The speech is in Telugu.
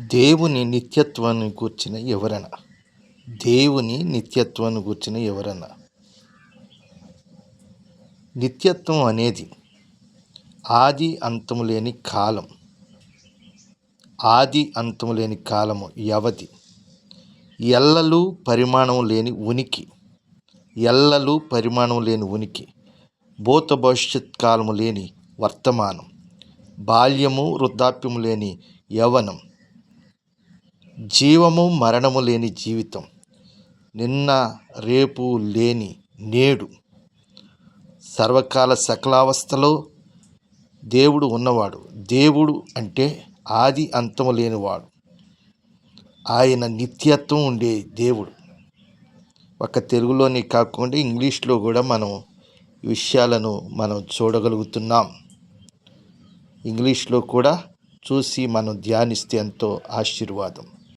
దేవుని నిత్యత్వాన్ని గూర్చిన వివరణ. దేవుని నిత్యత్వాన్ని గూర్చిన వివరణ. నిత్యత్వం అనేది ఆది అంతము లేని కాలం. ఆది అంతము లేని కాలము వ్యవధి. ఎల్లలు పరిమాణం లేని ఉనికి. ఎల్లలు పరిమాణం లేని ఉనికి. భూత భవిష్యత్ కాలము లేని వర్తమానం. బాల్యము వృద్ధాప్యము లేని యవ్వనం. జీవము మరణము లేని జీవితం. నిన్న రేపు లేని నేడు. సర్వకాల సకలావస్థలో దేవుడు ఉన్నవాడు. దేవుడు అంటే ఆది అంతము లేనివాడు. ఆయన నిత్యత్వం ఉండే దేవుడు. ఒక తెలుగులోనే కాకుండా ఇంగ్లీష్లో కూడా మనం ఈ విషయాలను మనం చూడగలుగుతున్నాం. ఇంగ్లీష్లో కూడా చూసి మనం ధ్యానిస్తే ఎంతో ఆశీర్వాదం.